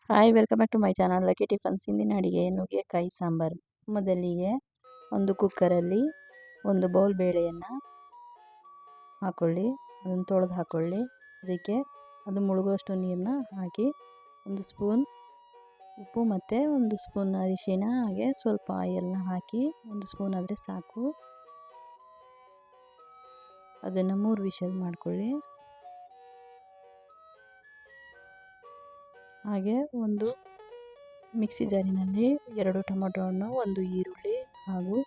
Hi, welcome back to my channel Lucky Tiffins. ಇಂದಿನ ಅಡಿಗೆ ನುಗ್ಗೆಕಾಯಿ ಸಾಂಬಾರು. ಮೊದಲಿಗೆ ಒಂದು ಕುಕ್ಕರಲ್ಲಿ ಒಂದು ಬೌಲ್ ಬೇಳೆಯನ್ನು ಹಾಕ್ಕೊಳ್ಳಿ, ಅದನ್ನು ತೊಳೆದು ಹಾಕ್ಕೊಳ್ಳಿ. ಅದಕ್ಕೆ ಅದು ಮುಳುಗುವಷ್ಟು ನೀರನ್ನ ಹಾಕಿ, ಒಂದು ಸ್ಪೂನ್ ಉಪ್ಪು ಮತ್ತು ಒಂದು ಸ್ಪೂನ್ ಅರಿಶಿಣ, ಹಾಗೆ ಸ್ವಲ್ಪ ಆಯಿಲ್ನ ಹಾಕಿ, ಒಂದು ಸ್ಪೂನ್ ಆದರೆ ಸಾಕು. ಅದನ್ನು 3 ವಿಷಲ್ ಮಾಡ್ಕೊಳ್ಳಿ. ಹಾಗೆ ಒಂದು ಮಿಕ್ಸಿ ಜಾರಿನಲ್ಲಿ 2 ಟೊಮೊಟೊ ಹಣ್ಣು, 1 ಈರುಳ್ಳಿ ಹಾಗೂ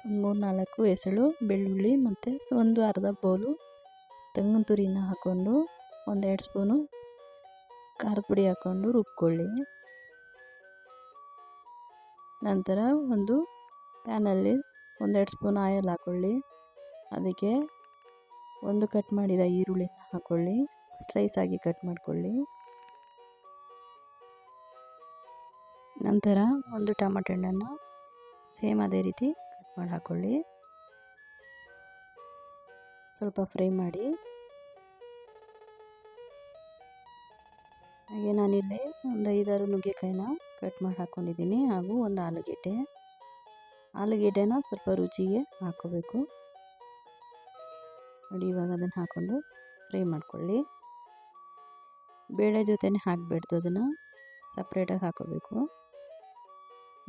3-4 ಎಸಳು ಬೆಳ್ಳುಳ್ಳಿ ಮತ್ತು ಒಂದು ಅರ್ಧ ಬೌಲು ತೆಂಗಿನ ತುರಿನ ಹಾಕ್ಕೊಂಡು 1-2 ಸ್ಪೂನು ಖಾರದ ಪುಡಿ ಹಾಕ್ಕೊಂಡು ರುಬ್ಕೊಳ್ಳಿ. ನಂತರ ಒಂದು ಪ್ಯಾನಲ್ಲಿ 1-2 ಸ್ಪೂನ್ ಆಯಿಲ್ ಹಾಕ್ಕೊಳ್ಳಿ. ಅದಕ್ಕೆ ಒಂದು ಕಟ್ ಮಾಡಿದ ಈರುಳ್ಳಿನ ಹಾಕ್ಕೊಳ್ಳಿ, ಸ್ಲೈಸ್ ಆಗಿ ಕಟ್ ಮಾಡ್ಕೊಳ್ಳಿ. ನಂತರ ಒಂದು ಟೊಮೆಟೊ ಹಣ್ಣನ್ನು ಸೇಮ್ ಅದೇ ರೀತಿ ಕಟ್ ಮಾಡಿ ಹಾಕ್ಕೊಳ್ಳಿ. ಸ್ವಲ್ಪ ಫ್ರೈ ಮಾಡಿ. ಹಾಗೆ ನಾನಿಲ್ಲಿ ಒಂದು 5-6 ನುಗ್ಗೆಕಾಯಿನ ಕಟ್ ಮಾಡಿ ಹಾಕ್ಕೊಂಡಿದ್ದೀನಿ, ಹಾಗೂ ಒಂದು ಆಲೂಗೆಡ್ಡೆನ ಸ್ವಲ್ಪ ರುಚಿಗೆ ಹಾಕ್ಕೋಬೇಕು ನೋಡಿ. ಇವಾಗ ಅದನ್ನು ಹಾಕ್ಕೊಂಡು ಫ್ರೈ ಮಾಡ್ಕೊಳ್ಳಿ. ಬೇಳೆ ಜೊತೆನೇ ಹಾಕಬೇಡ್ದು, ಅದನ್ನು ಸಪ್ರೇಟಾಗಿ ಹಾಕ್ಕೋಬೇಕು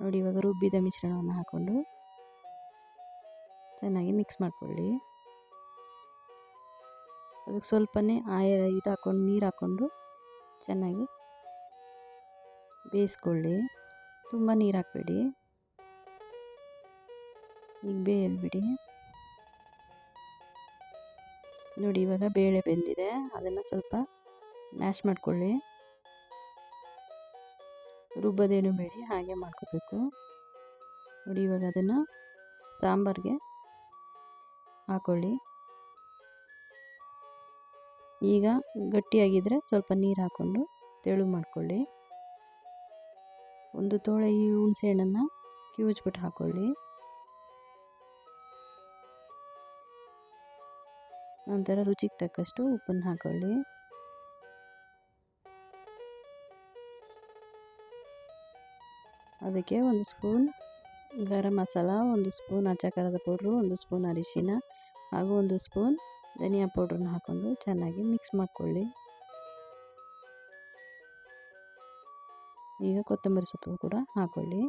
ನೋಡಿ. ಇವಾಗ ರುಬ್ಬಿದ ಮಿಶ್ರಣವನ್ನು ಹಾಕ್ಕೊಂಡು ಚೆನ್ನಾಗಿ ಮಿಕ್ಸ್ ಮಾಡ್ಕೊಳ್ಳಿ. ಅದಕ್ಕೆ ಸ್ವಲ್ಪನೇ ನೀರು ಹಾಕ್ಕೊಂಡು ಚೆನ್ನಾಗಿ ಬೇಯಿಸ್ಕೊಳ್ಳಿ. ತುಂಬ ನೀರು ಹಾಕಬೇಡಿ, ಈಗ ಬೇಯಲ್ಬಿಡಿ ನೋಡಿ. ಇವಾಗ ಬೇಳೆ ಬೆಂದಿದೆ, ಅದನ್ನು ಸ್ವಲ್ಪ ಮ್ಯಾಶ್ ಮಾಡ್ಕೊಳ್ಳಿ. ರುಬ್ಬೋದೇನು ಬೇಡಿ, ಹಾಗೆ ಮಾಡ್ಕೋಬೇಕು ನೋಡಿ. ಇವಾಗ ಅದನ್ನು ಸಾಂಬಾರಿಗೆ ಹಾಕ್ಕೊಳ್ಳಿ. ಈಗ ಗಟ್ಟಿಯಾಗಿದ್ದರೆ ಸ್ವಲ್ಪ ನೀರು ಹಾಕ್ಕೊಂಡು ತೆಳು ಮಾಡ್ಕೊಳ್ಳಿ. ಒಂದು ತೋಳೆ ಈ ಹುಣಸೆ ಹಣ್ಣನ್ನು ಕಿವುಚ್ಬಿಟ್ಟು ಹಾಕ್ಕೊಳ್ಳಿ. ನಂತರ ರುಚಿಗೆ ತಕ್ಕಷ್ಟು ಉಪ್ಪನ್ನು ಹಾಕ್ಕೊಳ್ಳಿ. ಅದಕ್ಕೆ 1 ಸ್ಪೂನ್ ಗರಂ ಮಸಾಲ, 1 ಸ್ಪೂನ್ ಅಚ್ಚ ಖಾರದ ಪೌಡ್ರು, 1 ಸ್ಪೂನ್ ಅರಿಶಿಣ ಹಾಗೂ 1 ಸ್ಪೂನ್ ಧನಿಯಾ ಪೌಡ್ರನ್ನ ಹಾಕ್ಕೊಂಡು ಚೆನ್ನಾಗಿ ಮಿಕ್ಸ್ ಮಾಡ್ಕೊಳ್ಳಿ. ಈಗ ಕೊತ್ತಂಬರಿ ಸೊಪ್ಪು ಕೂಡ ಹಾಕ್ಕೊಳ್ಳಿ.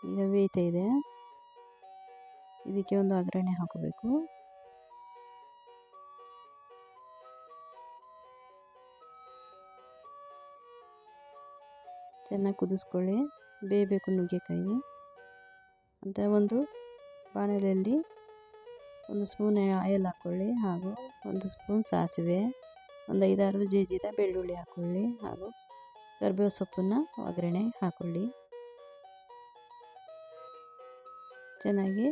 ಈಗ ಬೇಯ್ತಾ ಇದೆ, ಇದಕ್ಕೆ ಒಂದು ಒಗ್ಗರಣೆ ಹಾಕೋಬೇಕು. ಚೆನ್ನಾಗಿ ಕುದಿಸ್ಕೊಳ್ಳಿ, ಬೇಯಬೇಕು ನುಗ್ಗೆಕಾಯಿ ಅಂತ. ಒಂದು ಬಾಣಲೆಯಲ್ಲಿ 1 ಸ್ಪೂನ್ ಆಯಿಲ್ ಹಾಕ್ಕೊಳ್ಳಿ, ಹಾಗೂ 1 ಸ್ಪೂನ್ ಸಾಸಿವೆ, ಒಂದು 5-6 ಜಜ್ಜಿದ ಬೆಳ್ಳುಳ್ಳಿ ಹಾಕ್ಕೊಳ್ಳಿ, ಹಾಗೂ ಕರಿಬೇವು ಸೊಪ್ಪನ್ನು ಒಗ್ಗರಣೆ ಹಾಕ್ಕೊಳ್ಳಿ. ಚೆನ್ನಾಗಿ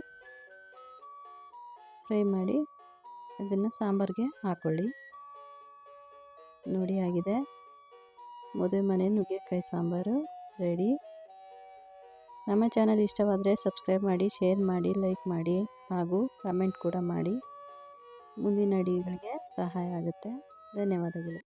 ಫ್ರೈ ಮಾಡಿ ಅದನ್ನು ಸಾಂಬಾರಿಗೆ ಹಾಕ್ಕೊಳ್ಳಿ ನೋಡಿ. ಆಗಿದೆ ಮದುವೆ ಮನೆ ನುಗ್ಗೆಕಾಯಿ ಸಾಂಬಾರು ರೆಡಿ. ನಮ್ಮ ಚಾನಲ್ ಇಷ್ಟವಾದರೆ ಸಬ್ಸ್ಕ್ರೈಬ್ ಮಾಡಿ, ಶೇರ್ ಮಾಡಿ, ಲೈಕ್ ಮಾಡಿ, ಹಾಗೂ ಕಮೆಂಟ್ ಕೂಡ ಮಾಡಿ. ಮುಂದಿನ ಅಡಿಗೆಗಳಿಗೆ ಸಹಾಯ ಆಗುತ್ತೆ. ಧನ್ಯವಾದಗಳು.